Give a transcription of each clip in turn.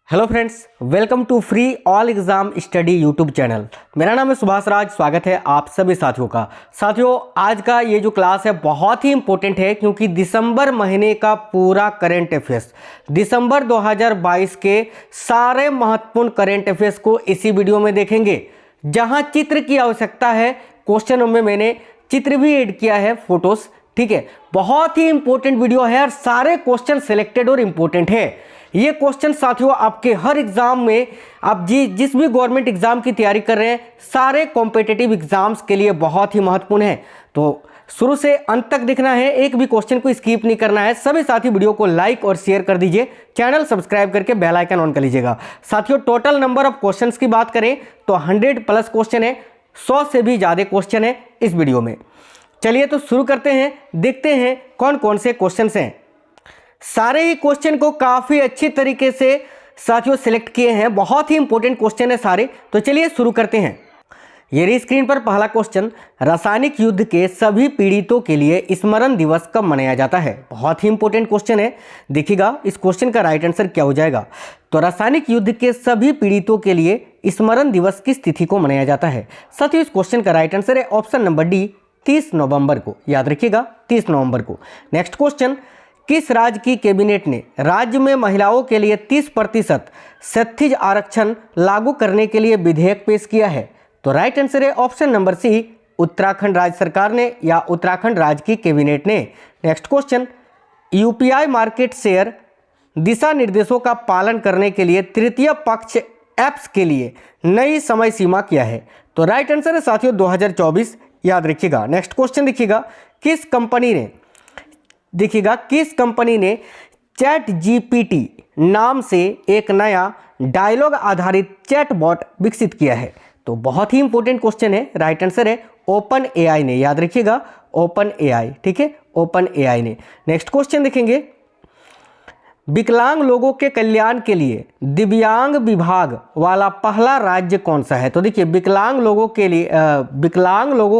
Hello friends, welcome to free all exam study YouTube channel. मेरा नाम है सुभाष राज। स्वागत है आप सभी साथियों का। साथियों, आज का ये जो क्लास है बहुत ही इंपॉर्टेंट है क्योंकि दिसंबर महीने का पूरा करंट अफेयर्स, दिसंबर 2022 के सारे महत्वपूर्ण करंट अफेयर्स को इसी वीडियो में देखेंगे। जहां चित्र की आवश्यकता है, क्वेश्चनों में मैंने चित्र भी ऐड किया है, फोटोज। ठीक है, बहुत ही इंपॉर्टेंट वीडियो है और सारे क्वेश्चन सिलेक्टेड और इंपॉर्टेंट है। ये क्वेश्चन साथियों आपके हर एग्जाम में, आप जिस भी गवर्नमेंट एग्जाम की तैयारी कर रहे हैं, सारे कॉम्पिटिटिव एग्जाम्स के लिए बहुत ही महत्वपूर्ण है। तो शुरू से अंत तक देखना है, एक भी क्वेश्चन को स्किप नहीं करना है। सभी साथी वीडियो को लाइक और शेयर कर दीजिए, चैनल सब्सक्राइब करके बेल आइकन ऑन कर लीजिएगा। साथियों, टोटल नंबर ऑफ क्वेश्चंस की बात करें तो 100 प्लस क्वेश्चन है, 100 से भी ज़्यादा क्वेश्चन है इस वीडियो में। चलिए तो शुरू करते हैं, देखते हैं कौन कौन से क्वेश्चन हैं। सारे ही क्वेश्चन को काफ़ी अच्छी तरीके से साथियों सिलेक्ट किए हैं, बहुत ही इंपॉर्टेंट क्वेश्चन है सारे। तो चलिए शुरू करते हैं। ये रही स्क्रीन पर पहला क्वेश्चन, रासायनिक युद्ध के सभी पीड़ितों के लिए स्मरण दिवस कब मनाया जाता है? बहुत ही इंपॉर्टेंट क्वेश्चन है। देखिएगा इस क्वेश्चन का राइट आंसर क्या हो जाएगा। तो रासायनिक युद्ध के सभी पीड़ितों के लिए स्मरण दिवस किस तिथि को मनाया जाता है? साथियों, इस क्वेश्चन का राइट आंसर है ऑप्शन नंबर डी, 30 नवंबर को। याद रखिएगा 30 नवंबर को। नेक्स्ट क्वेश्चन, किस राज्य की कैबिनेट ने राज्य में महिलाओं के लिए 30% क्षैतिज आरक्षण लागू करने के लिए विधेयक पेश किया है? तो राइट आंसर है ऑप्शन नंबर सी, उत्तराखंड राज्य सरकार ने या उत्तराखंड राज्य की कैबिनेट ने। Next question, UPI market share दिशा निर्देशों का पालन करने के लिए तृतीय पक्ष ऐप्स के लिए नई समय सीमा क्या है? तो राइट आंसर है साथियों 2024। याद रखिएगा। नेक्स्ट क्वेश्चन देखिएगा, किस कंपनी ने चैट जीपीटी नाम से एक नया डायलॉग आधारित चैटबॉट विकसित किया है? तो बहुत ही इंपॉर्टेंट क्वेश्चन है। राइट आंसर है ओपन एआई ने। याद रखिएगा ओपन एआई। ठीक है, ओपन एआई ने। नेक्स्ट क्वेश्चन देखेंगे, विकलांग लोगों के कल्याण के लिए दिव्यांग विभाग वाला पहला राज्य कौन सा है? तो देखिए, विकलांग लोगों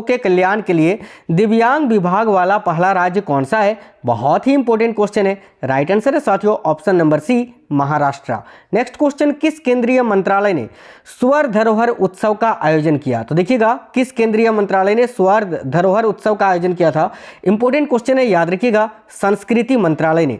के कल्याण के लिए दिव्यांग विभाग वाला पहला राज्य कौन सा है? बहुत ही इंपॉर्टेंट क्वेश्चन है। राइट आंसर है साथियों option number C, Maharashtra. Next question, किस केंद्रीय मंत्रालय ने स्वर धरोहर उत्सव का आयोजन किया? तो देखिएगा, किस केंद्रीय मंत्रालय ने स्वर धरोहर उत्सव का आयोजन किया था? इंपॉर्टेंट क्वेश्चन है, याद रखिएगा संस्कृति मंत्रालय ने।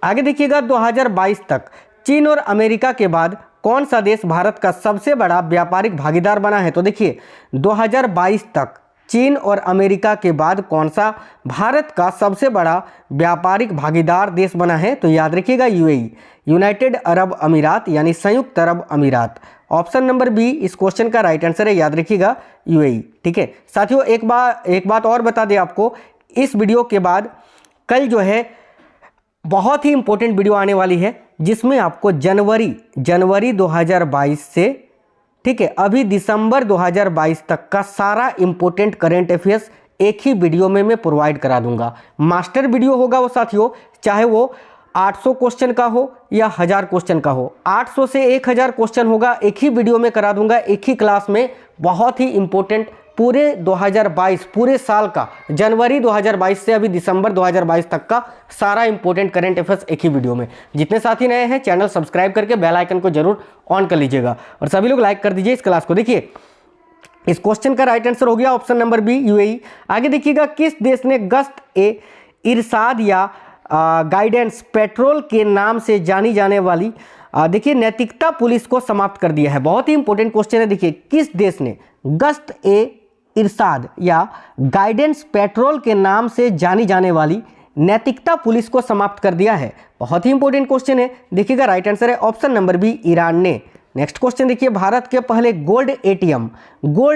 आगे देखिएगा, 2022 तक चीन और अमेरिका के बाद कौन सा देश भारत का सबसे बड़ा व्यापारिक भागीदार बना है? तो देखिए, 2022 तक चीन और अमेरिका के बाद कौन सा भारत का सबसे बड़ा व्यापारिक भागीदार देश बना है? तो याद रखिएगा यूएई, यूनाइटेड अरब अमीरात, यानी संयुक्त अरब अमीरात। ऑप्शन नंबर बी इस क्वेश्चन का राइट आंसर है। याद रखिएगा यूएई। ठीक है साथियों, एक बात और बता दें आपको, इस वीडियो के बाद कल जो है बहुत ही इंपॉर्टेंट वीडियो आने वाली है, जिसमें आपको जनवरी 2022 से, ठीक है, अभी दिसंबर 2022 तक का सारा इंपॉर्टेंट करंट अफेयर्स एक ही वीडियो में मैं प्रोवाइड करा दूंगा। मास्टर वीडियो होगा वो साथियों, चाहे वो 800 क्वेश्चन का हो या 1000 क्वेश्चन का हो, 800 से 1000 क्वेश्चन होगा, एक ही वीडियो में करा दूंगा, एक ही क्लास में। बहुत ही इंपॉर्टेंट पूरे 2022, पूरे साल का, जनवरी 2022 से अभी दिसंबर 2022 तक का सारा इंपॉर्टेंट करंट अफेयर्स एक ही वीडियो में। जितने साथी नए हैं, चैनल सब्सक्राइब करके बेल आइकन को जरूर ऑन कर लीजिएगा और सभी लोग लाइक कर दीजिए इस क्लास को। देखिए, इस क्वेश्चन का राइट आंसर हो गया ऑप्शन नंबर बी, यूएई। आगे देखिएगा, किस देश ने गश्त ए इरशाद या गाइडेंस पेट्रोल के नाम से जानी जाने वाली देखिए नैतिकता पुलिस को समाप्त कर दिया है? बहुत ही इंपॉर्टेंट क्वेश्चन है। देखिए, किस देश ने गश्त ए इरशाद या गाइडेंस पेट्रोल के नाम से जानी जाने वाली नैतिकता पुलिस को समाप्त कर दिया है? बहुत ही इंपॉर्टेंट क्वेश्चन है। देखिएगा राइट आंसर है ऑप्शन नंबर बी, ईरान ने। नेक्स्ट क्वेश्चन देखिए, भारत के पहले गोल्ड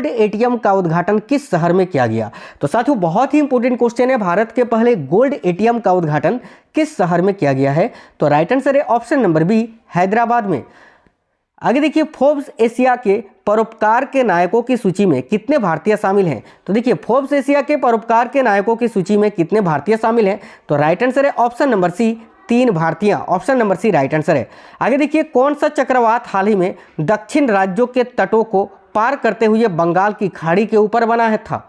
एटीएम का उद्घाटन किस शहर में किया गया? तो साथियों बहुत ही इंपॉर्टेंट क्वेश्चन है, भारत के पहले गोल्ड एटीएम का उद्घाटन किस शहर में किया गया है? तो राइट आंसर है ऑप्शन नंबर बी, हैदराबाद में। आगे देखिए, फोर्ब्स एशिया के परोपकार के नायकों की सूची में कितने भारतीय शामिल हैं? तो देखिए, फोर्ब्स एशिया के परोपकार के नायकों की सूची में कितने भारतीय शामिल हैं? तो राइट आंसर है ऑप्शन नंबर सी, 3 भारतीय। Option number C right answer है। आगे देखिए, कौन सा चक्रवात हाल ही में दक्षिण राज्यों के तटों को पार करते हुए बंगाल की खाड़ी के ऊपर बना है था?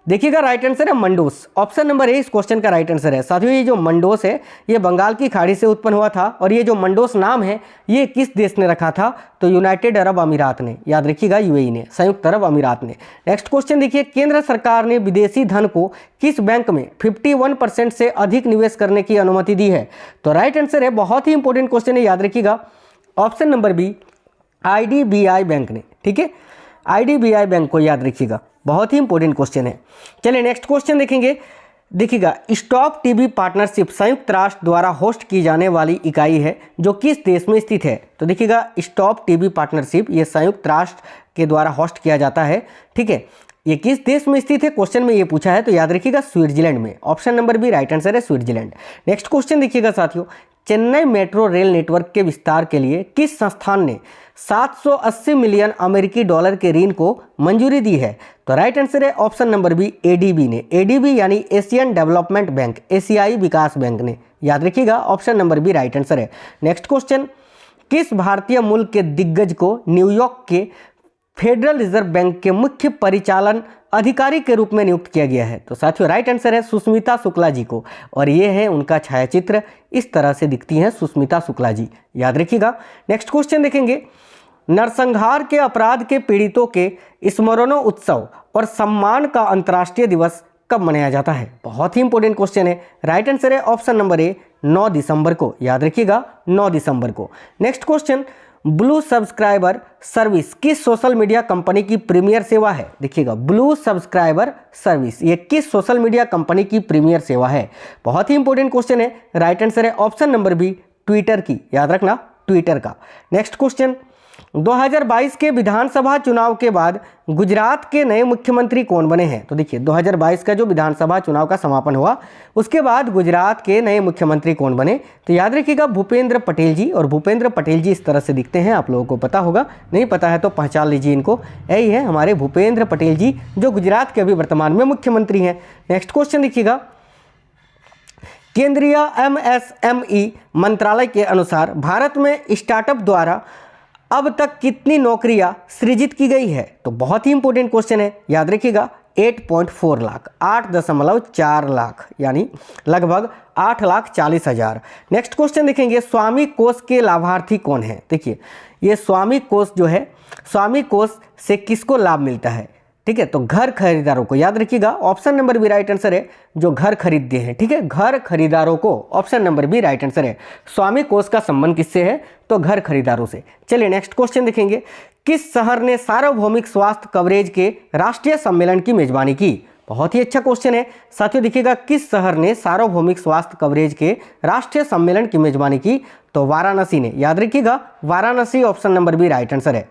देखिएगा राइट आंसर है मंडोस। ऑप्शन नंबर ए इस क्वेश्चन का राइट आंसर है। साथियों ये जो मंडोस है ये बंगाल की खाड़ी से उत्पन्न हुआ था और ये जो मंडोस नाम है ये किस देश ने रखा था? तो यूनाइटेड अरब अमीरात ने, याद रखिएगा यूएई ने, संयुक्त अरब अमीरात ने। नेक्स्ट क्वेश्चन देखिए, केंद्र सरकार ने विदेशी धन को किस बैंक में 51% से अधिक निवेश करने की अनुमति दी है? तो राइट आंसर है, बहुत ही इंपॉर्टेंट क्वेश्चन है, याद रखिएगा, option number B IDBI bank ने। ठीक है, आईडीबीआई बैंक को याद रखिएगा, बहुत ही इंपॉर्टेंट क्वेश्चन है। चलिए नेक्स्ट क्वेश्चन देखेंगे। देखिएगा, स्टॉप टीबी पार्टनरशिप संयुक्त राष्ट्र द्वारा होस्ट की जाने वाली इकाई है जो किस देश में स्थित है? तो देखिएगा स्टॉप टीबी पार्टनरशिप ये संयुक्त राष्ट्र के द्वारा होस्ट किया जाता है। ठीक है, ये किस देश में स्थित है? क्वेश्चन में ये पूछा है, तो याद रखिएगा स्विट्जरलैंड में। Option number B right answer है, स्विट्जरलैंड। नेक्स्ट क्वेश्चन देखिएगा साथियों, चेन्नई मेट्रो रेल नेटवर्क के विस्तार के लिए किस संस्थान ने 780 मिलियन अमेरिकी डॉलर के ऋण को मंजूरी दी है? तो राइट आंसर है ऑप्शन नंबर बी एडीबी ने। एडीबी यानी एशियन डेवलपमेंट बैंक, एशियाई विकास बैंक ने, याद रखिएगा option number B right answer है। नेक्स्ट क्वेश्चन, किस भारतीय मूल के दिग्गज को न्यूयॉर्क के फेडरल रिजर्व बैंक के मुख्य परिचालन अधिकारी के रूप में नियुक्त किया गया है? तो साथियों राइट आंसर है सुष्मिता शुक्ला जी को, और ये है उनका छायाचित्र, इस तरह से दिखती हैं सुष्मिता शुक्ला जी, याद रखिएगा। नेक्स्ट क्वेश्चन देखेंगे, नरसंहार के अपराध के पीड़ितों के स्मरणोत्सव और सम्मान का अंतर्राष्ट्रीय दिवस कब मनाया जाता है? बहुत ही इंपॉर्टेंट क्वेश्चन है। राइट आंसर है ऑप्शन नंबर ए 9 दिसंबर को, याद रखिएगा 9 दिसंबर को। Next question, blue subscriber service किस सोशल मीडिया कंपनी की प्रीमियर सेवा है? देखिएगा ब्लू सब्सक्राइबर सर्विस ये किस सोशल मीडिया कंपनी की प्रीमियर सेवा है? बहुत ही इंपॉर्टेंट क्वेश्चन है। राइट आंसर है ऑप्शन नंबर बी ट्विटर की, याद रखना ट्विटर का। नेक्स्ट क्वेश्चन, 2022 के विधानसभा चुनाव के बाद गुजरात के नए मुख्यमंत्री कौन बने हैं? तो देखिए 2022 का जो विधानसभा चुनाव का समापन हुआ उसके बाद गुजरात के नए मुख्यमंत्री कौन बने? तो याद रखिएगा भूपेंद्र पटेल जी, और भूपेंद्र पटेल जी इस तरह से दिखते हैं, आप लोगों को पता होगा, नहीं पता है तो पहचान लीजिए इनको, यही है हमारे भूपेंद्र पटेल जी जो गुजरात के अभी वर्तमान में मुख्यमंत्री हैं। नेक्स्ट क्वेश्चन देखिएगा, केंद्रीय एमएसएमई मंत्रालय के अनुसार भारत में स्टार्टअप द्वारा अब तक कितनी नौकरियां सृजित की गई है? तो बहुत ही इंपॉर्टेंट क्वेश्चन है, याद रखिएगा 8.4 लाख, 8.4 लाख यानी लगभग 8,40,000। नेक्स्ट क्वेश्चन देखेंगे, स्वामी कोष के लाभार्थी कौन है? देखिए ये स्वामी कोष जो है, स्वामी कोष से किसको लाभ मिलता है? ठीक है, तो घर खरीदारों को, याद रखिएगा option number B right answer है, जो घर खरीदते हैं। ठीक है, घर खरीदारों को, option number B right answer है। स्वामी कोष का संबंध किससे है? तो घर खरीदारों से। चलिए नेक्स्ट क्वेश्चन देखेंगे, किस शहर ने सार्वभौमिक स्वास्थ्य कवरेज के राष्ट्रीय सम्मेलन की मेजबानी की? बहुत ही अच्छा क्वेश्चन है साथियों, देखिएगा किस शहर ने सार्वभौमिक स्वास्थ्य कवरेज के राष्ट्रीय सम्मेलन की मेजबानी की? तो वाराणसी ने, याद रखिएगा Varanasi, option number B right answer है।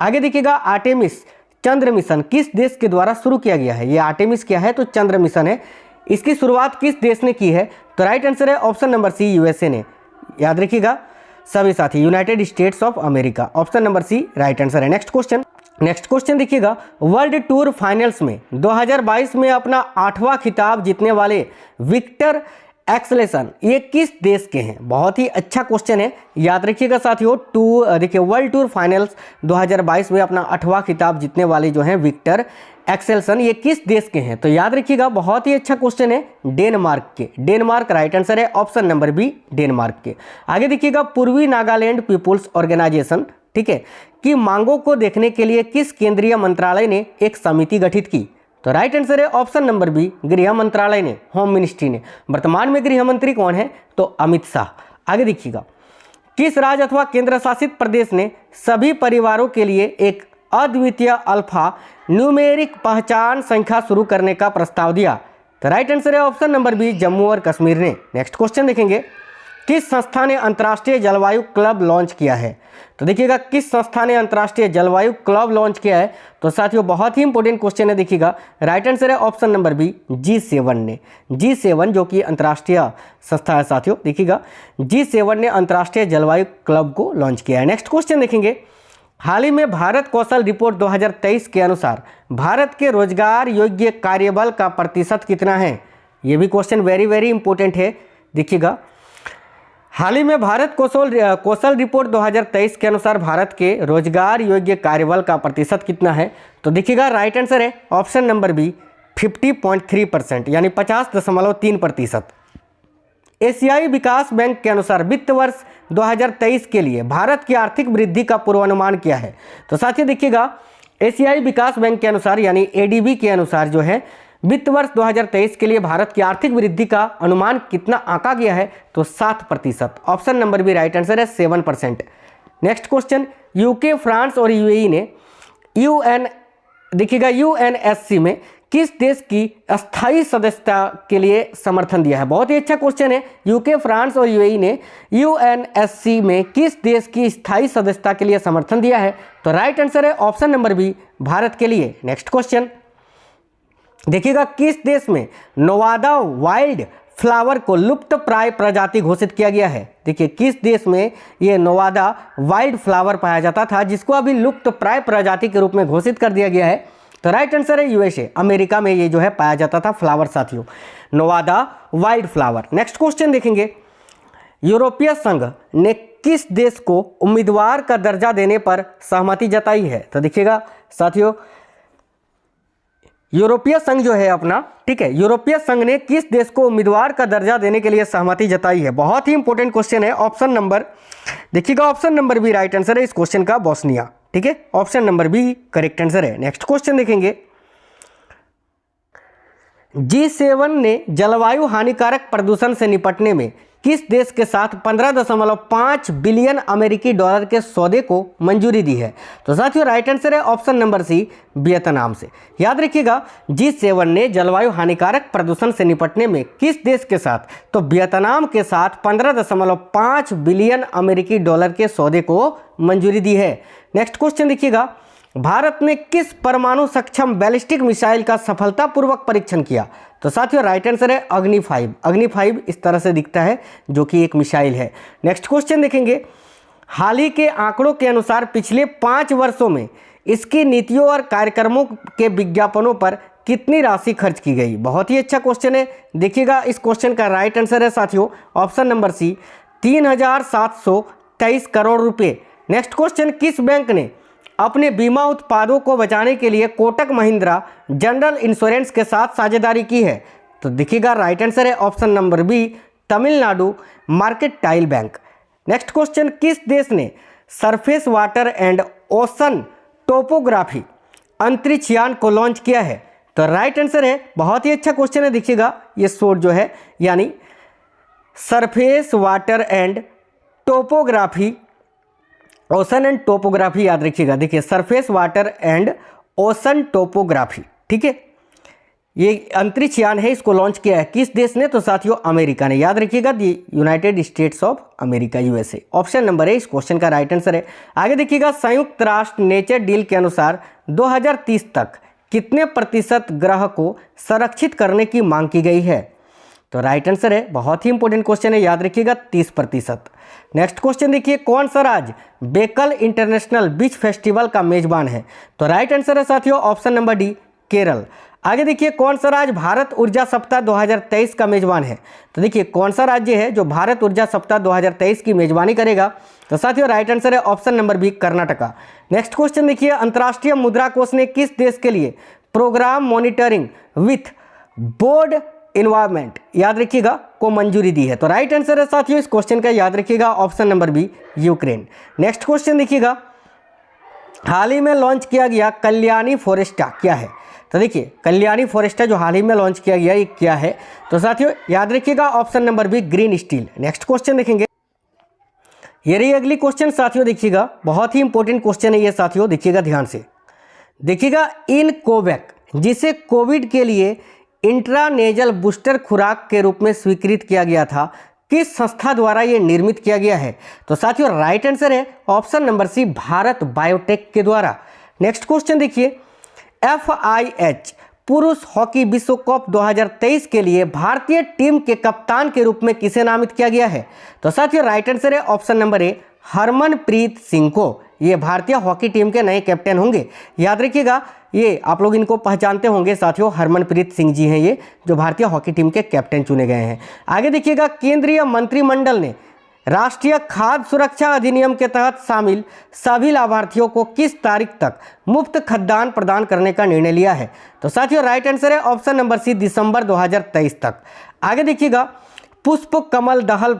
आगे देखिएगा, आर्टेमिस चंद्र मिशन किस देश के द्वारा शुरू किया गया है? ये आर्टेमिस क्या है? तो चंद्र मिशन है। इसकी शुरुआत किस देश ने की है? तो राइट आंसर है ऑप्शन नंबर सी यूएसए ने, याद रखिएगा सभी साथी, United States of America, option number C right answer है। नेक्स्ट क्वेश्चन देखिएगा, वर्ल्ड टूर फाइनल्स में 2022 में अपना 8वां खिताब जीतने वाले विक्टर एक्सेलेसन ये किस देश के हैं? बहुत ही अच्छा क्वेश्चन है, याद रखिएगा साथियों। देखिए वर्ल्ड टूर फाइनल्स 2022 में अपना 8वां खिताब जीतने वाले जो हैं विक्टर एक्सेल्सन ये किस देश के हैं? तो याद रखिएगा बहुत ही अच्छा क्वेश्चन है, डेनमार्क के। डेनमार्क राइट आंसर है, ऑप्शन नंबर बी डेनमार्क के। आगे देखिएगा, पूर्वी नागालैंड पीपुल्स ऑर्गेनाइजेशन, ठीक है, की मांगों को देखने के लिए किस केंद्रीय मंत्रालय ने एक समिति गठित की? तो राइट आंसर है ऑप्शन नंबर बी गृह मंत्रालय ने, होम मिनिस्ट्री ने। वर्तमान में गृह मंत्री कौन है? तो अमित शाह। आगे देखिएगा, किस राज्य अथवा केंद्र शासित प्रदेश ने सभी परिवारों के लिए एक अद्वितीय अल्फा न्यूमेरिक पहचान संख्या शुरू करने का प्रस्ताव दिया? तो राइट आंसर है ऑप्शन नंबर बी जम्मू और कश्मीर ने। नेक्स्ट क्वेश्चन देखेंगे, किस संस्था ने अंतर्राष्ट्रीय जलवायु क्लब लॉन्च किया है? तो देखिएगा किस संस्था ने अंतर्राष्ट्रीय जलवायु क्लब लॉन्च किया है? तो साथियों बहुत ही इंपॉर्टेंट क्वेश्चन है, देखिएगा राइट आंसर है ऑप्शन नंबर बी G7 ने। G7 जो कि अंतर्राष्ट्रीय संस्था है साथियों, देखिएगा G7 ने अंतर्राष्ट्रीय जलवायु क्लब को लॉन्च किया है। नेक्स्ट क्वेश्चन देखेंगे, हाल ही में भारत कौशल रिपोर्ट 2023 के अनुसार भारत के रोजगार योग्य कार्यबल का प्रतिशत कितना है? ये भी क्वेश्चन वेरी इंपॉर्टेंट है। देखिएगा हाल ही में भारत कौशल रिपोर्ट 2023 के अनुसार भारत के रोजगार योग्य कार्यबल का प्रतिशत कितना है? तो देखिएगा राइट आंसर है ऑप्शन नंबर बी 50.3% यानी 50.3%। एशियाई विकास बैंक के अनुसार वित्त वर्ष 2023 के लिए भारत की आर्थिक वृद्धि का पूर्वानुमान क्या है? तो साथियों देखिएगा, एशियाई विकास बैंक के अनुसार यानी एडीबी के अनुसार जो है वित्त वर्ष 2023 के लिए भारत की आर्थिक वृद्धि का अनुमान कितना आंका गया है? तो 7%। Option number B right answer है 7%। नेक्स्ट क्वेश्चन, यूके, फ्रांस और यूएई ने देखिएगा यूएनएससी में किस देश की अस्थायी सदस्यता के लिए समर्थन दिया है? बहुत ही अच्छा क्वेश्चन है। यूके, फ्रांस और यूएई ने यूएनएससी में किस देश की स्थायी सदस्यता के लिए समर्थन दिया है? तो राइट आंसर है ऑप्शन नंबर बी, भारत के लिए। नेक्स्ट क्वेश्चन देखिएगा, किस देश में नोवादा वाइल्ड फ्लावर को लुप्त प्राय प्रजाति घोषित किया गया है? देखिए, किस देश में ये नोवादा वाइल्ड फ्लावर पाया जाता था जिसको अभी लुप्त प्राय प्रजाति के रूप में घोषित कर दिया गया है? तो राइट आंसर है यूएसए, अमेरिका में ये जो है पाया जाता था फ्लावर साथियों, Nowda wild flower. Next question देखेंगे, यूरोपीय संघ ने किस देश को उम्मीदवार का दर्जा देने पर सहमति जताई है? तो देखिएगा साथियों, यूरोपीय संघ जो है अपना, ठीक है, यूरोपीय संघ ने किस देश को उम्मीदवार का दर्जा देने के लिए सहमति जताई है? बहुत ही इंपॉर्टेंट क्वेश्चन है। ऑप्शन नंबर देखिएगा, option number B right answer है इस क्वेश्चन का, बोस्निया। ठीक है, option number B correct answer है। नेक्स्ट क्वेश्चन देखेंगे, G7 ने जलवायु हानिकारक प्रदूषण से निपटने में किस देश के साथ 15.5 बिलियन अमेरिकी डॉलर के सौदे को मंजूरी दी है? तो साथियों राइट आंसर है ऑप्शन नंबर सी, वियतनाम से। याद रखिएगा, G7 ने जलवायु हानिकारक प्रदूषण से निपटने में किस देश के साथ? तो वियतनाम के साथ 15.5 बिलियन अमेरिकी डॉलर के सौदे को मंजूरी दी है। नेक्स्ट क्वेश्चन देखिएगा, भारत ने किस परमाणु सक्षम बैलिस्टिक मिसाइल का सफलतापूर्वक परीक्षण किया? तो साथियों राइट आंसर है अग्नि 5। अग्नि 5 इस तरह से दिखता है जो कि एक मिसाइल है। नेक्स्ट क्वेश्चन देखेंगे, हाल ही के आंकड़ों के अनुसार पिछले 5 वर्षों में इसकी नीतियों और कार्यक्रमों के विज्ञापनों पर कितनी राशि खर्च की गई? बहुत ही अच्छा क्वेश्चन है। देखिएगा, इस क्वेश्चन का राइट आंसर है साथियों ऑप्शन नंबर सी, 3,723 करोड़ रुपए। नेक्स्ट क्वेश्चन, किस बैंक ने अपने बीमा उत्पादों को बचाने के लिए कोटक महिंद्रा जनरल इंश्योरेंस के साथ साझेदारी की है? तो देखिएगा राइट आंसर है option number B, Tamil Nadu mercantile bank. Next question, किस देश ने surface water and ocean topography अंतरिक्ष यान को लॉन्च किया है? तो राइट आंसर है, बहुत ही अच्छा क्वेश्चन है। देखिएगा, ये शोर जो है यानी surface water and topography, ocean and topography, याद रखिएगा। देखिए, surface water and ocean topography, ठीक है, ये अंतरिक्ष यान है, इसको लॉन्च किया है किस देश ने? तो साथियों अमेरिका ने। याद रखिएगा, the United States of America, USA. Option number है इस क्वेश्चन का राइट आंसर है। आगे देखिएगा, संयुक्त राष्ट्र नेचर डील के अनुसार 2030 तक कितने प्रतिशत ग्रह को संरक्षित करने की मांग की गई है? तो राइट आंसर है, बहुत ही इंपॉर्टेंट क्वेश्चन है, याद रखिएगा 30%। नेक्स्ट क्वेश्चन देखिए, कौन सा राज्य बेकल इंटरनेशनल बीच फेस्टिवल का मेजबान है? तो राइट आंसर है साथियों ऑप्शन नंबर डी, केरल। आगे देखिए, कौन सा राज्य भारत ऊर्जा सप्ताह 2023 का मेजबान है? तो देखिए, कौन सा राज्य है जो भारत ऊर्जा सप्ताह 2023 की मेजबानी करेगा? तो साथियों राइट आंसर है option number B, Karnataka. Next question देखिए, अंतर्राष्ट्रीय मुद्रा कोष ने किस देश के लिए programme monitoring with board environment, याद रखिएगा, को मंजूरी दी है? तो राइट आंसर है साथियों इस क्वेश्चन का, याद रखिएगा, option number B, Ukraine. Next question देखिएगा, हाल ही में लॉन्च किया गया कल्याणी फोरेस्टा क्या है? तो देखिए, कल्याणी फोरेस्टा जो हाल ही में लॉन्च किया गया ये क्या है? तो साथियों याद रखिएगा option number B, green steel. Next question देखेंगे, ये रही अगली क्वेश्चन साथियों, देखिएगा बहुत ही इंपॉर्टेंट क्वेश्चन है ये साथियों, देखिएगा ध्यान से। देखिएगा, इन कोवैक जिसे कोविड के लिए इंट्रानेजल बूस्टर खुराक के रूप में स्वीकृत किया गया था, किस संस्था द्वारा यह निर्मित किया गया है? तो साथियों राइट आंसर है option number C, Bharat biotech के द्वारा। नेक्स्ट क्वेश्चन देखिए, FIH पुरुष हॉकी विश्व कप 2023 के लिए भारतीय टीम के कप्तान के रूप में किसे नामित किया गया है? तो साथियों राइट आंसर है option number A, Harmanpreet Singh को। ये भारतीय हॉकी टीम के नए कैप्टन होंगे। याद रखिएगा, ये आप लोग इनको पहचानते होंगे साथियों, हरमनप्रीत सिंह जी हैं ये जो भारतीय हॉकी टीम के कैप्टन चुने गए हैं। आगे देखिएगा, केंद्रीय मंत्रिमंडल ने राष्ट्रीय खाद्य सुरक्षा अधिनियम के तहत शामिल सभी लाभार्थियों को किस तारीख तक मुफ्त खाद्यान्न प्रदान करने का निर्णय लिया है? तो साथियों राइट आंसर है ऑप्शन नंबर सी, दिसंबर 2023 तक। आगे देखिएगा, पुष्प कमल दहल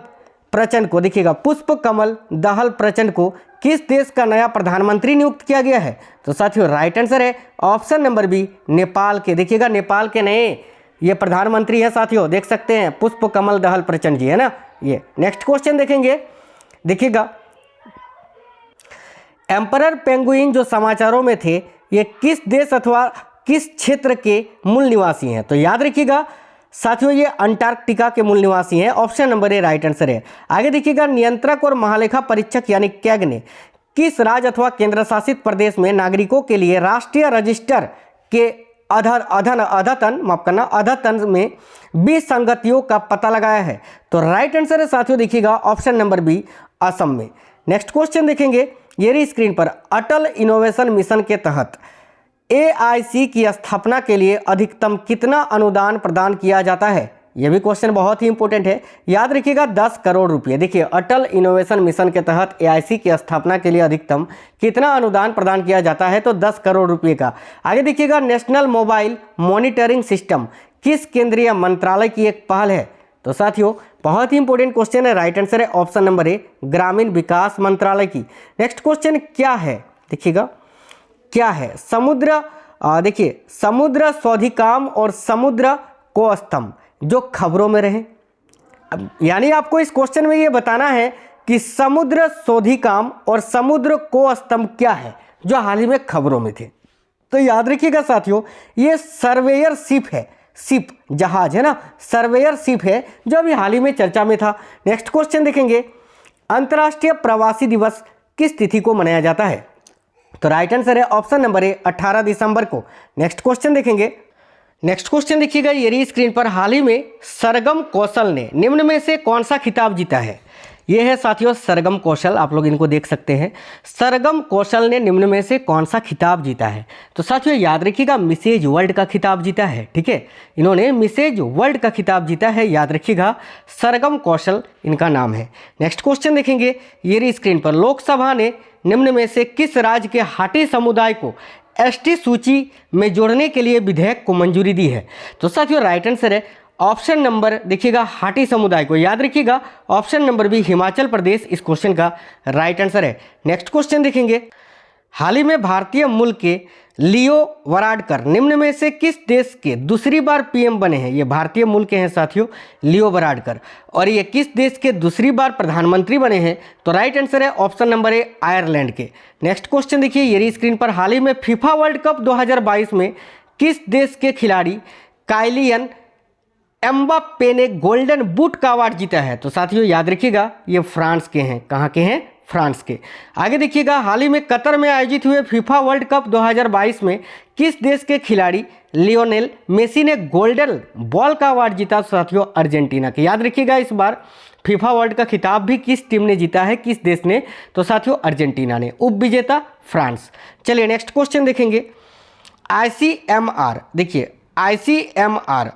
प्रचंड को, देखिएगा पुष्प कमल दहल प्रचंड को किस देश का नया प्रधानमंत्री नियुक्त किया गया है? तो साथियों राइट आंसर है ऑप्शन नंबर बी, नेपाल के। देखिएगा नेपाल के नए ये प्रधानमंत्री है साथियों, देख सकते हैं पुष्प कमल दहल प्रचंड जी, है ना ये। नेक्स्ट क्वेश्चन देखेंगे, देखिएगा एम्परर पेंगुइन जो समाचारों में थे, ये किस देश अथवा किस क्षेत्र के मूल निवासी हैं? तो याद रखिएगा साथियों ये अंटार्कटिका के मूल निवासी हैं, option number A right answer है। आगे देखिएगा, नियंत्रक और महालेखा परीक्षक यानी कैग ने किस राज्य अथवा केंद्र शासित प्रदेश में नागरिकों के लिए राष्ट्रीय रजिस्टर के अद्यतन में विसंगतियों का पता लगाया है? तो राइट आंसर है साथियों देखिएगा ऑप्शन नंबर बी, असम में। नेक्स्ट क्वेश्चन देखेंगे, ये रही स्क्रीन पर, अटल इनोवेशन मिशन के तहत AIC की स्थापना के लिए अधिकतम कितना अनुदान प्रदान किया जाता है? यह भी क्वेश्चन बहुत ही इंपॉर्टेंट है, याद रखिएगा 10 करोड़ रुपए। देखिए अटल इनोवेशन मिशन के तहत AIC की स्थापना के लिए अधिकतम कितना अनुदान प्रदान किया जाता है? तो 10 करोड़ रुपए का। आगे देखिएगा, नेशनल मोबाइल मॉनिटरिंग सिस्टम किस केंद्रीय मंत्रालय की एक पहल है? तो साथियों बहुत ही इंपॉर्टेंट क्वेश्चन है, राइट आंसर है ऑप्शन नंबर ए, ग्रामीण विकास मंत्रालय की। नेक्स्ट क्वेश्चन क्या है? देखिएगा क्या है, समुद्र देखिए समुद्र शोधिकाम और समुद्र कोस्तम जो खबरों में रहे। यानी आपको इस क्वेश्चन में ये बताना है कि समुद्र शोधिकाम और समुद्र कोस्तम क्या है जो हाल ही में खबरों में थे। तो याद रखिएगा साथियों, ये सर्वेयर शिप है, शिप जहाज है ना, सर्वेयर शिप है जो अभी हाल ही में चर्चा में था। नेक्स्ट क्वेश्चन देखेंगे, अंतर्राष्ट्रीय प्रवासी दिवस किस तिथि को मनाया जाता है? तो राइट आंसर है ऑप्शन नंबर ए, 18 दिसंबर को। नेक्स्ट क्वेश्चन देखेंगे, नेक्स्ट क्वेश्चन देखिएगा, ये रही स्क्रीन पर, हाल ही में सरगम कौशल ने निम्न में से कौन सा खिताब जीता है? ये है साथियों सरगम कौशल, आप लोग इनको देख सकते हैं। सरगम कौशल ने निम्न में से कौन सा खिताब जीता है? तो साथियों याद रखिएगा मिसेज वर्ल्ड का खिताब जीता है, ठीक है, इन्होंने मिसेज वर्ल्ड का खिताब जीता है, याद रखिएगा सरगम कौशल इनका नाम है। नेक्स्ट क्वेश्चन देखेंगे, ये रही स्क्रीन पर, लोकसभा ने निम्न में से किस राज्य के हाटी समुदाय को ST सूची में जोड़ने के लिए विधेयक को मंजूरी दी है? तो साथियों राइट आंसर है ऑप्शन नंबर, देखिएगा हाटी समुदाय को, याद रखिएगा option number B, Himachal Pradesh इस क्वेश्चन का राइट आंसर है। नेक्स्ट क्वेश्चन देखेंगे, हाल ही में भारतीय मूल के लियो वराडकर निम्न में से किस देश के दूसरी बार PM बने हैं? ये भारतीय मूल के हैं साथियों लियो वराडकर, और ये किस देश के दूसरी बार प्रधानमंत्री बने हैं? तो राइट आंसर है ऑप्शन नंबर ए, आयरलैंड के। नेक्स्ट क्वेश्चन देखिए, ये रही स्क्रीन पर, हाल ही में फीफा वर्ल्ड कप 2022 में किस देश के खिलाड़ी काइलियन एम्बाप्पे ने गोल्डन बूट का अवार्ड जीता है? तो साथियों याद रखिएगा ये फ्रांस के हैं, कहाँ के हैं? फ्रांस के। आगे देखिएगा, हाल ही में कतर में आयोजित हुए फीफा वर्ल्ड कप 2022 में किस देश के खिलाड़ी लियोनेल मेसी ने गोल्डन बॉल का अवार्ड जीता? साथियों अर्जेंटीना के। याद रखिएगा इस बार फीफा वर्ल्ड का खिताब भी किस टीम ने जीता है, किस देश ने? तो साथियों अर्जेंटीना ने, उप विजेता फ्रांस। चलिए नेक्स्ट क्वेश्चन देखेंगे, ICMR, देखिए ICMR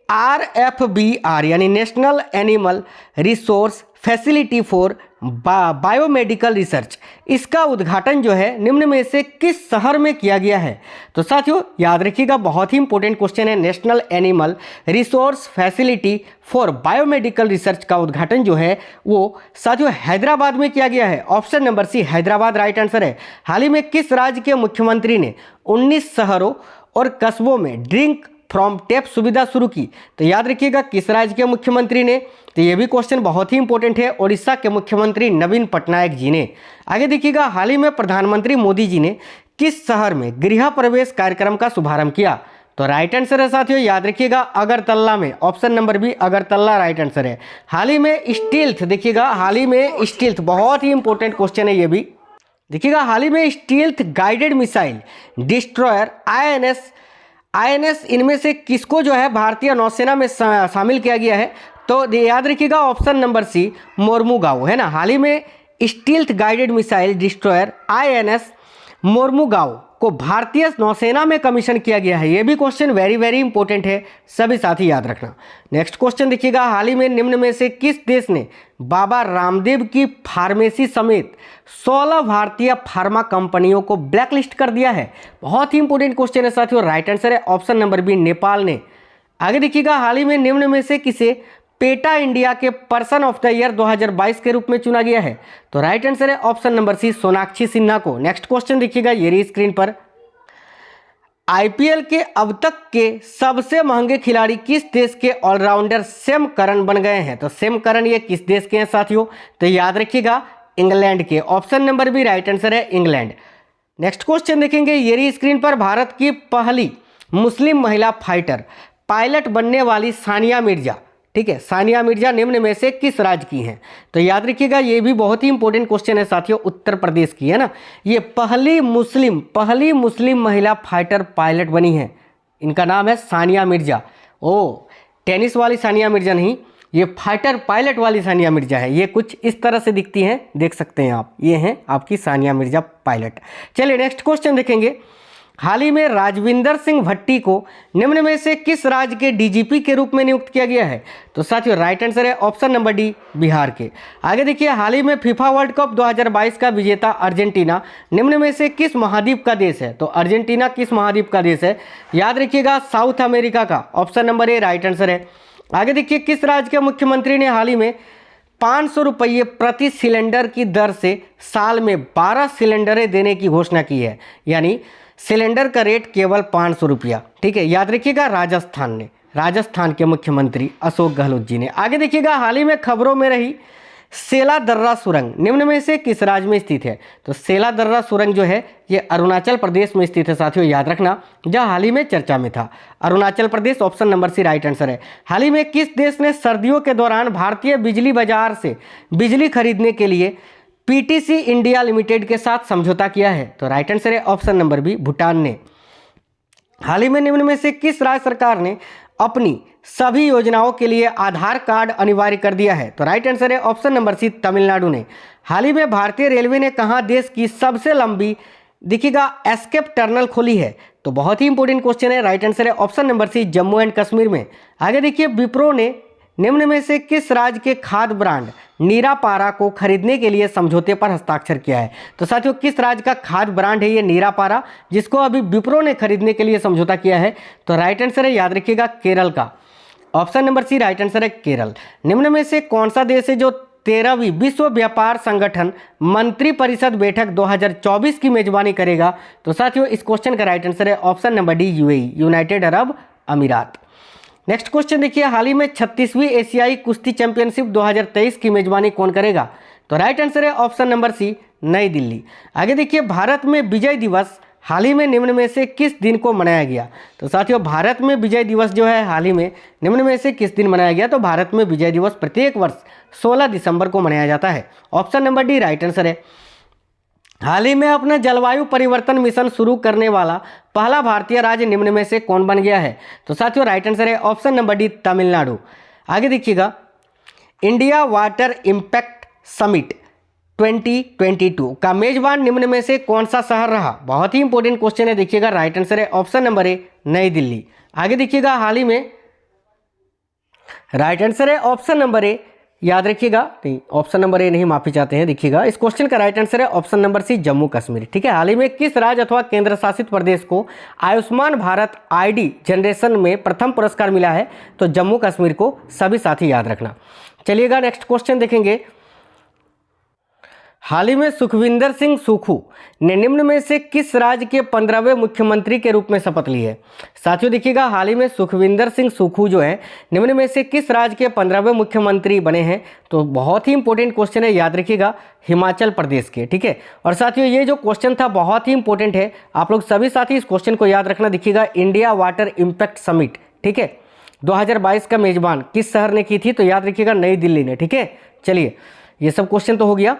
NARFBR यानी national animal resource facility for biomedical research, इसका उद्घाटन जो है निम्न में से किस शहर में किया गया है? तो साथियों याद रखिएगा बहुत ही इंपॉर्टेंट क्वेश्चन है, national animal resource facility for biomedical research का उद्घाटन जो है वो साथियों हैदराबाद में किया गया है, option number C, Hyderabad right answer है। हाल ही में किस राज्य के मुख्यमंत्री ने 19 शहरों और कस्बों में ड्रिंक फ्रॉम टैप सुविधा शुरू की? तो याद रखिएगा किस राज्य के मुख्यमंत्री ने? तो ये भी क्वेश्चन बहुत ही इंपॉर्टेंट है, उड़ीसा के मुख्यमंत्री नवीन पटनायक जी ने। आगे देखिएगा, हाल ही में प्रधानमंत्री मोदी जी ने किस शहर में गृह प्रवेश कार्यक्रम का शुभारंभ किया? तो राइट आंसर है साथियों याद रखिएगा अगरतला में, option number B Agartala right answer है। हाल ही में स्टील्थ, देखिएगा हाल ही में स्टील्थ, बहुत ही इंपॉर्टेंट क्वेश्चन है ये भी। देखिएगा हाल ही में stealth guided missile destroyer INS इनमें से किसको जो है भारतीय नौसेना में शामिल किया गया है? तो याद रखिएगा ऑप्शन नंबर सी, मोर्मुगांव, है ना। हाल ही में stealth guided missile destroyer INS Mormugao को भारतीय नौसेना में कमीशन किया गया है? ये भी क्वेश्चन वेरी वेरी इंपॉर्टेंट है, सभी साथी याद रखना। नेक्स्ट क्वेश्चन देखिएगा, हाल ही में निम्न में से किस देश ने बाबा रामदेव की फार्मेसी समेत 16 भारतीय फार्मा कंपनियों को ब्लैकलिस्ट कर दिया है? बहुत ही इंपॉर्टेंट क्वेश्चन है साथियों। राइट आंसर है ऑप्शन नंबर बी, नेपाल ने। आगे देखिएगा, हाल ही में निम्न में से किसे पेटा इंडिया के पर्सन ऑफ द ईयर 2022 के रूप में चुना गया है? तो राइट आंसर है option number C, Sonakshi Sinha को। नेक्स्ट क्वेश्चन देखिएगा, ये रही स्क्रीन पर। आईपीएल के अब तक के सबसे महंगे खिलाड़ी किस देश के ऑलराउंडर सैम करन बन गए हैं? तो सैम करन ये किस देश के हैं साथियों? तो याद रखिएगा, इंग्लैंड के। Option number B right answer है, इंग्लैंड। नेक्स्ट क्वेश्चन देखेंगे, ये रही स्क्रीन पर। भारत की पहली मुस्लिम महिला फाइटर पायलट बनने वाली सानिया मिर्जा, ठीक है, सानिया मिर्जा निम्न में से किस राज्य की हैं? तो याद रखिएगा, ये भी बहुत ही इंपॉर्टेंट क्वेश्चन है साथियों, उत्तर प्रदेश की है ना। ये पहली मुस्लिम महिला फाइटर पायलट बनी है, इनका नाम है सानिया मिर्जा। ओ, टेनिस वाली सानिया मिर्जा नहीं, ये फाइटर पायलट वाली सानिया मिर्जा है। ये कुछ इस तरह से दिखती हैं, देख सकते हैं आप, ये हैं आपकी सानिया मिर्जा पायलट। चलिए नेक्स्ट क्वेश्चन देखेंगे, हाल ही में राजविंदर सिंह भट्टी को निम्न में से किस राज्य के डीजीपी के रूप में नियुक्त किया गया है? तो साथियों राइट आंसर है ऑप्शन नंबर डी, बिहार के। आगे देखिए, हाल ही में फीफा वर्ल्ड कप 2022 का विजेता अर्जेंटीना निम्न में से किस महाद्वीप का देश है? तो अर्जेंटीना किस महाद्वीप का देश है? याद रखिएगा, साउथ अमेरिका का। Option number A right answer है। आगे देखिए, किस राज्य के मुख्यमंत्री ने हाल ही में 500 रुपये प्रति सिलेंडर की दर से साल में 12 सिलेंडरें देने की घोषणा की है? यानी सिलेंडर का रेट केवल 500 रुपया, ठीक है। याद रखिएगा, राजस्थान ने, राजस्थान के मुख्यमंत्री अशोक गहलोत जी ने। आगे देखिएगा, हाल ही में खबरों में रही सेला दर्रा सुरंग निम्न में से किस राज्य में स्थित है? तो सेला दर्रा सुरंग जो है ये अरुणाचल प्रदेश में स्थित है साथियों, याद रखना, जो हाल ही में चर्चा में था। Arunachal Pradesh, option number C right answer है। हाल ही में किस देश ने सर्दियों के दौरान भारतीय बिजली बाजार से बिजली खरीदने के लिए पीटीसी इंडिया लिमिटेड के साथ समझौता किया है? तो राइट आंसर है ऑप्शन नंबर बी, भूटान ने। हाल ही में निम्न में से किस राज्य सरकार ने अपनी सभी योजनाओं के लिए आधार कार्ड अनिवार्य कर दिया है? तो राइट आंसर है ऑप्शन नंबर सी, तमिलनाडु ने। हाल ही में भारतीय रेलवे ने कहाँ देश की सबसे लंबी, देखिएगा, एस्केप टनल खोली है? तो बहुत ही इंपॉर्टेंट क्वेश्चन है, राइट आंसर है option number C, Jammu and Kashmir में। आगे देखिए, विप्रो ने निम्न में से किस राज्य के खाद्य ब्रांड नीरापारा को खरीदने के लिए समझौते पर हस्ताक्षर किया है? तो साथियों, किस राज्य का खाद्य ब्रांड है ये नीरापारा, जिसको अभी विप्रो ने खरीदने के लिए समझौता किया है? तो राइट आंसर है, याद रखिएगा, केरल का। Option number C right answer है, केरल। निम्न में से कौन सा देश है जो 13वीं विश्व व्यापार संगठन मंत्रिपरिषद बैठक 2024 की मेजबानी करेगा? तो साथियों, इस क्वेश्चन का राइट आंसर है option number D, UAE, United Arab अमीरात। नेक्स्ट क्वेश्चन देखिए, हाल ही में 36वीं एशियाई कुश्ती चैंपियनशिप 2023 की मेजबानी कौन करेगा? तो राइट आंसर है ऑप्शन नंबर सी, नई दिल्ली। आगे देखिए, भारत में विजय दिवस हाल ही में निम्न में से किस दिन को मनाया गया? तो साथियों, भारत में विजय दिवस जो है हाल ही में निम्न में से किस दिन मनाया गया? तो भारत में विजय दिवस प्रत्येक वर्ष 16 दिसंबर को मनाया जाता है। Option number D right answer है। हाल ही में अपना जलवायु परिवर्तन मिशन शुरू करने वाला पहला भारतीय राज्य निम्न में से कौन बन गया है? तो साथियों, राइट आंसर है ऑप्शन नंबर डी, तमिलनाडु। आगे देखिएगा, इंडिया वाटर इम्पैक्ट समिट 2022 का मेजबान निम्न में से कौन सा शहर रहा? बहुत ही इंपॉर्टेंट क्वेश्चन है, देखिएगा, राइट आंसर है ऑप्शन नंबर ए, नई दिल्ली। आगे देखिएगा, हाल ही में राइट आंसर है ऑप्शन नंबर ए, याद रखिएगा, नहीं, ऑप्शन नंबर ए नहीं, माफी चाहते हैं। देखिएगा, इस क्वेश्चन का राइट आंसर है option number C, Jammu Kashmir, ठीक है। हाल ही में किस राज्य अथवा केंद्र शासित प्रदेश को आयुष्मान भारत आईडी जनरेशन में प्रथम पुरस्कार मिला है? तो जम्मू कश्मीर को, सभी साथी याद रखना। चलिएगा, नेक्स्ट क्वेश्चन देखेंगे, हाल ही में सुखविंदर सिंह सुक्खू ने निम्न में से किस राज्य के 15वें मुख्यमंत्री के रूप में शपथ ली है? साथियों देखिएगा, हाल ही में सुखविंदर सिंह सुक्खू जो है निम्न में से किस राज्य के 15वें मुख्यमंत्री बने हैं? तो बहुत ही इंपॉर्टेंट क्वेश्चन है, याद रखिएगा, हिमाचल प्रदेश के, ठीक है। और साथियों, ये जो क्वेश्चन था बहुत ही इंपॉर्टेंट है, आप लोग सभी साथी इस क्वेश्चन को याद रखना। देखिएगा, इंडिया वाटर इम्पैक्ट समिट, ठीक है, 2022 का मेजबान किस शहर ने की थी? तो याद रखिएगा, नई दिल्ली ने, ठीक है। चलिए, ये सब क्वेश्चन तो हो गया।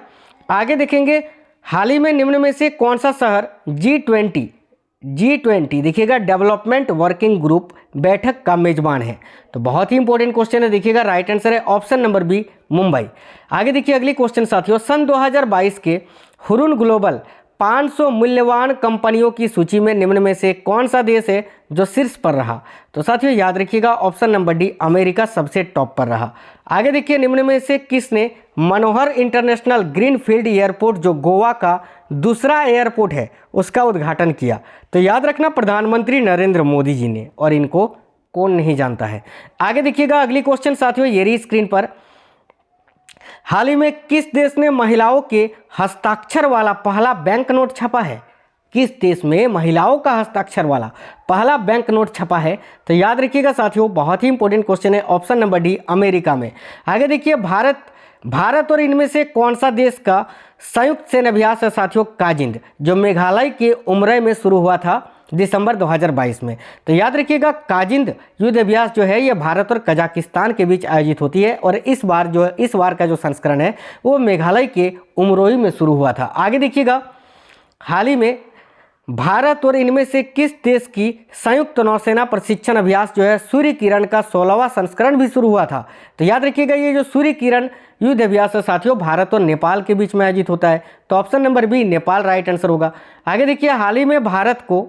आगे देखेंगे, हाल ही में निम्न में से कौन सा शहर G20 देखिएगा, डेवलपमेंट वर्किंग ग्रुप बैठक का मेजबान है? तो बहुत ही इंपॉर्टेंट क्वेश्चन है, देखिएगा, राइट आंसर है ऑप्शन नंबर बी, मुंबई। आगे देखिए, अगली क्वेश्चन साथियों, सन 2022 के हुरुन ग्लोबल 500 मूल्यवान कंपनियों की सूची में निम्न में से कौन सा देश है जो शीर्ष पर रहा? तो साथियों याद रखिएगा ऑप्शन नंबर डी, अमेरिका सबसे टॉप पर रहा। आगे देखिए, निम्न में से किसने मनोहर इंटरनेशनल ग्रीनफील्ड एयरपोर्ट, जो गोवा का दूसरा एयरपोर्ट है, उसका उद्घाटन किया? तो याद रखना प्रधानमंत्री नरेंद्र मोदी जी ने, और इनको कौन नहीं जानता है। आगे देखिएगा अगली क्वेश्चन साथियों, ये रही स्क्रीन पर। हाल ही में किस देश ने महिलाओं के हस्ताक्षर वाला पहला बैंक नोट छपा है? किस देश में महिलाओं का हस्ताक्षर वाला पहला बैंक नोट छपा है? तो याद रखिएगा साथियों, बहुत ही इंपॉर्टेंट क्वेश्चन है, ऑप्शन नंबर डी, अमेरिका में। आगे देखिए, भारत और इनमें से कौन सा देश का संयुक्त सैन्य अभ्यास है साथियों? काजिंद, जो मेघालय के उमरई में शुरू हुआ था दिसंबर 2022 में। तो याद रखिएगा काजिंद युद्ध अभ्यास जो है ये भारत और कजाकिस्तान के बीच आयोजित होती है, और इस बार का जो संस्करण है वो मेघालय के उमरोई में शुरू हुआ था। आगे देखिएगा, हाल ही में भारत और इनमें से किस देश की संयुक्त नौसेना प्रशिक्षण अभ्यास जो है सूर्य किरण का 16वां संस्करण भी शुरू हुआ था? तो याद रखिएगा ये जो सूर्य किरण युद्ध अभ्यास है साथियों भारत और नेपाल के बीच में आयोजित होता है। तो option number B, Nepal right answer होगा। आगे देखिए, हाल ही में भारत को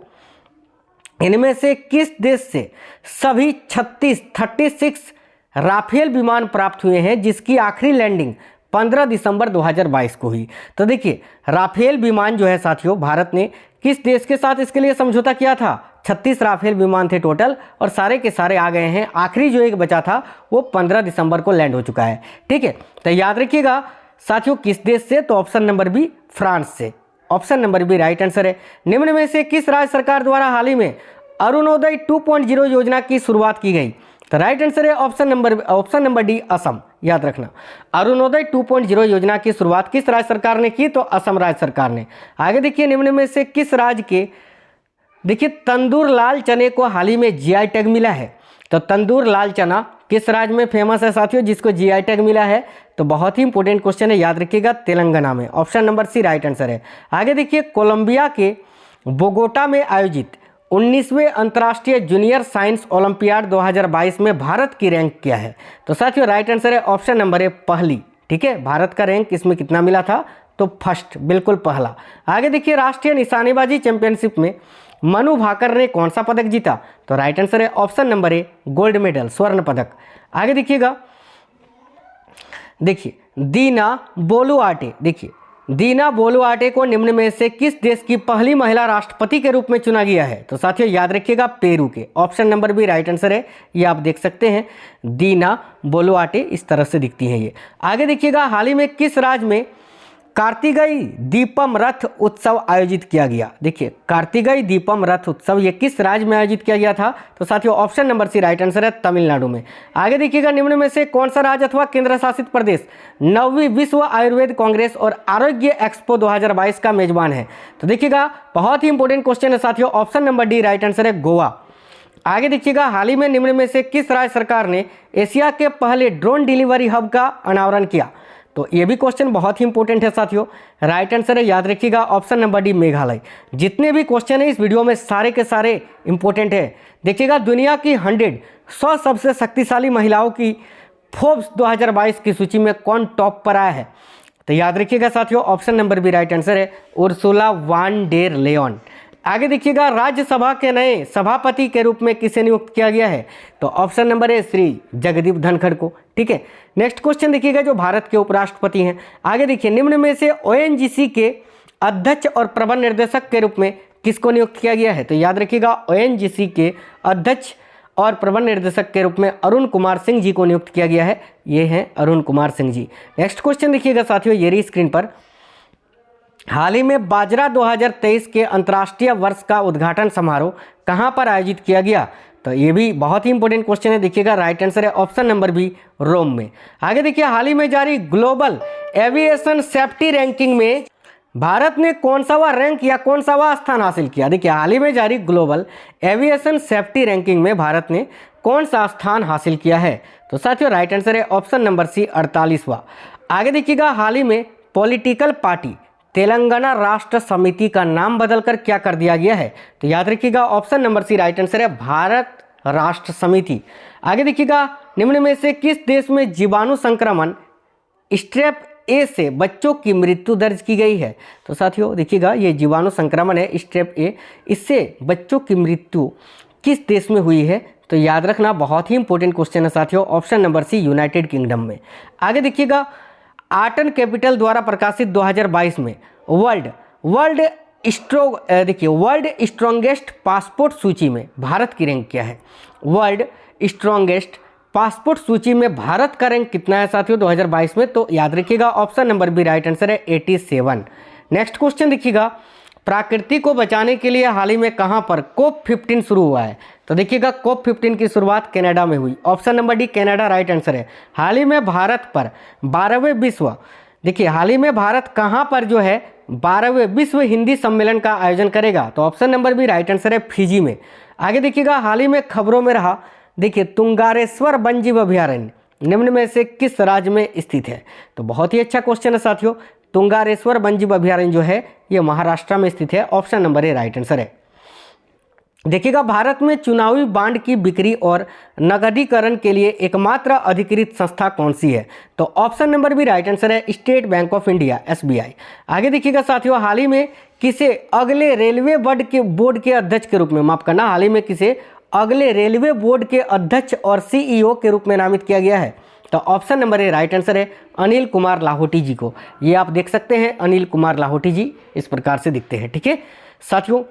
इनमें से किस देश से सभी 36 राफेल विमान प्राप्त हुए हैं, जिसकी आखिरी लैंडिंग 15 दिसंबर 2022 को हुई? तो देखिए, राफेल विमान जो है साथियों भारत ने किस देश के साथ इसके लिए समझौता किया था? 36 राफेल विमान थे टोटल, और सारे के सारे आ गए हैं। आखिरी जो एक बचा था वो 15 दिसंबर को लैंड हो चुका है। ठीक है, तो याद रखिएगा साथियों किस देश से? तो ऑप्शन नंबर बी, फ्रांस से। Option number B right answer है। निम्न में से किस राज्य सरकार द्वारा हाल ही में अरुणोदय 2.0 योजना की शुरुआत की गई? तो राइट आंसर है ऑप्शन नंबर डी, असम। याद रखना, अरुणोदय 2.0 योजना की शुरुआत किस राज्य सरकार ने की? तो असम राज्य सरकार ने। आगे देखिए, निम्न में से किस राज्य के देखिए तंदूर लाल चने को हाल ही में जीआई टैग मिला है? तो तंदूर लाल चना किस राज्य में फेमस है साथियों जिसको जीआई टैग मिला है? तो बहुत ही इंपॉर्टेंट क्वेश्चन है, याद रखिएगा, तेलंगाना में। Option number C right answer है। आगे देखिए, कोलंबिया के बोगोटा में आयोजित 19वें अंतर्राष्ट्रीय जूनियर साइंस ओलंपियाड 2022 में भारत की रैंक क्या है? तो साथियों राइट आंसर है ऑप्शन नंबर ए, पहली। ठीक है, भारत का रैंक इसमें कितना मिला था? तो फर्स्ट, बिल्कुल पहला। आगे देखिए, राष्ट्रीय निशानेबाजी चैंपियनशिप में मनु भाकर ने कौन सा पदक जीता? तो राइट आंसर है option number A, gold medal, स्वर्ण पदक। आगे देखिएगा, देखिए दीना बोलुआटे, देखिए दीना बोलुआटे को निम्न में से किस देश की पहली महिला राष्ट्रपति के रूप में चुना गया है? तो साथियों याद रखिएगा, पेरू के। Option number B right answer है। ये आप देख सकते हैं, दीना बोलुआटे इस तरह से दिखती हैं ये। आगे देखिएगा, हाल ही में किस राज्य में कार्तिकेय दीपम रथ उत्सव आयोजित किया गया? देखिए कार्तिकेय दीपम रथ उत्सव ये किस राज्य में आयोजित किया गया था? तो साथियों option number C right answer है, तमिलनाडु में। आगे देखिएगा, निम्न में से कौन सा राज्य अथवा केंद्र शासित प्रदेश 9वीं विश्व आयुर्वेद कांग्रेस और आरोग्य एक्सपो 2022 का मेजबान है? तो देखिएगा, बहुत ही इंपॉर्टेंट क्वेश्चन है साथियों, option number D right answer है, गोवा। आगे देखिएगा, हाल ही में निम्न में से किस राज्य सरकार ने एशिया के पहले ड्रोन डिलीवरी हब का अनावरण किया? तो ये भी क्वेश्चन बहुत ही इंपॉर्टेंट है साथियों, राइट आंसर है, याद रखिएगा, ऑप्शन नंबर डी, मेघालय। जितने भी क्वेश्चन है इस वीडियो में सारे के सारे इंपॉर्टेंट है। देखिएगा, दुनिया की 100 सबसे शक्तिशाली महिलाओं की फोर्ब्स 2022 की सूची में कौन टॉप पर आया है? तो याद रखिएगा साथियों, option number B right answer है, उर्सुला वान डेर लेयन। आगे देखिएगा, राज्यसभा के नए सभापति के रूप में किसे नियुक्त किया गया है? तो option number A, Shri Jagdeep Dhankhar को। ठीक है, नेक्स्ट क्वेश्चन देखिएगा, जो भारत के उपराष्ट्रपति हैं। आगे देखिए, निम्न में से ओएनजीसी के अध्यक्ष और प्रबंध निर्देशक के रूप में किसको नियुक्त किया गया है? तो याद रखिएगा, ओएनजीसी के अध्यक्ष और प्रबंध निर्देशक के रूप में अरुण कुमार सिंह जी को नियुक्त किया गया है। ये हैं अरुण कुमार सिंह जी। नेक्स्ट क्वेश्चन देखिएगा साथियों, ये रही स्क्रीन पर। हाल ही में बाजरा 2023 के अंतर्राष्ट्रीय वर्ष का उद्घाटन समारोह कहां पर आयोजित किया गया? तो ये भी बहुत ही इंपॉर्टेंट क्वेश्चन है, देखिएगा, राइट आंसर है ऑप्शन नंबर बी, रोम में। आगे देखिए, हाल ही में जारी ग्लोबल एविएशन सेफ्टी रैंकिंग में भारत ने कौन सा रैंक या कौन सा स्थान हासिल किया? देखिए, हाल ही में जारी ग्लोबल एविएशन सेफ्टी रैंकिंग में भारत ने कौन सा स्थान हासिल किया है? तो साथियों राइट आंसर है ऑप्शन नंबर सी, 48वां। आगे देखिएगा, हाल ही में पॉलिटिकल पार्टी तेलंगाना राष्ट्र समिति का नाम बदलकर क्या कर दिया गया है? तो याद रखिएगा, option number C right answer है, भारत राष्ट्र समिति। आगे देखिएगा, निम्न में से किस देश में जीवाणु संक्रमण स्ट्रेप ए से बच्चों की मृत्यु दर्ज की गई है। तो साथियों देखिएगा, ये जीवाणु संक्रमण है स्टेप ए, इससे बच्चों की मृत्यु किस देश में हुई है? तो याद रखना, बहुत ही इंपॉर्टेंट क्वेश्चन है साथियों, option number C United Kingdom में। आगे देखिएगा, आर्टन कैपिटल द्वारा प्रकाशित 2022 में वर्ल्ड स्ट्रॉन्गेस्ट पासपोर्ट सूची में भारत की रैंक क्या है? वर्ल्ड स्ट्रॉन्गेस्ट पासपोर्ट सूची में भारत का रैंक कितना है साथियों 2022 में? तो याद रखिएगा, option number B right answer है 87। नेक्स्ट क्वेश्चन देखिएगा, प्रकृति को बचाने के लिए हाल ही में कहां पर COP15 शुरू हुआ है? तो देखिएगा, COP15 की शुरुआत कनाडा में हुई, option number D Canada right answer है। हाल ही में भारत पर 12वें विश्व, देखिए हाल ही में भारत कहां पर जो है 12वें विश्व हिंदी सम्मेलन का आयोजन करेगा? तो option number B right answer है, फिजी में। आगे देखिएगा, हाल ही में खबरों में रहा, देखिए तुंगारेश्वर वन्यजीव अभयारण्य निम्न में से किस राज्य में स्थित है? तो बहुत ही अच्छा क्वेश्चन है साथियों, तुंगारेश्वर वन्यजीव अभयारण्य जो है ये महाराष्ट्र में स्थित है, option number A right answer है। देखिएगा, भारत में चुनावी बांड की बिक्री और नकदीकरण के लिए एकमात्र अधिकृत संस्था कौन सी है? तो option number B right answer है, State Bank of India SBI। आगे देखिएगा साथियों, हाल ही में किसे अगले रेलवे बोर्ड के अध्यक्ष के रूप में, माफ करना, हाल ही में किसे अगले रेलवे बोर्ड के अध्यक्ष और CEO के रूप में नामित किया गया है? तो option number A right answer है, अनिल कुमार लाहोटी जी को। ये आप देख सकते हैं, अनिल कुमार लाहोटी जी इस प्रकार से दिखते हैं। ठीक है साथियों,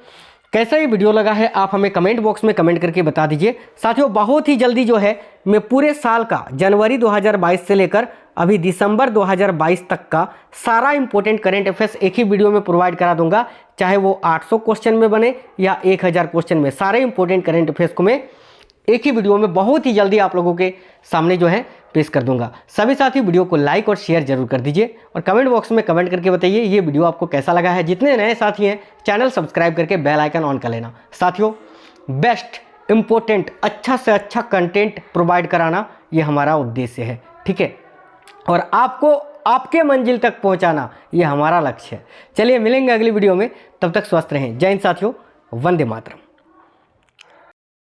कैसा ये वीडियो लगा है आप हमें कमेंट बॉक्स में कमेंट करके बता दीजिए। साथियों बहुत ही जल्दी जो है मैं पूरे साल का जनवरी 2022 से लेकर अभी दिसंबर 2022 तक का सारा इंपॉर्टेंट करंट अफेयर्स एक ही वीडियो में प्रोवाइड करा दूंगा, चाहे वो 800 क्वेश्चन में बने या 1000 क्वेश्चन में, सारे इंपॉर्टेंट करंट अफेयर्स को मैं एक ही वीडियो में बहुत ही जल्दी आप लोगों के सामने जो है पेश कर दूंगा। सभी साथी वीडियो को लाइक और शेयर जरूर कर दीजिए और कमेंट बॉक्स में कमेंट करके बताइए ये वीडियो आपको कैसा लगा है। जितने नए साथी हैं चैनल सब्सक्राइब करके बेल आइकन ऑन कर लेना। साथियों बेस्ट इंपॉर्टेंट अच्छा से अच्छा कंटेंट प्रोवाइड कराना ये हमारा उद्देश्य है, ठीक है, और आपको आपके मंजिल तक पहुंचाना ये हमारा लक्ष्य है। चलिए मिलेंगे अगली वीडियो में, तब तक स्वस्थ रहें। जय हिंद साथियों, वंदे मातरम।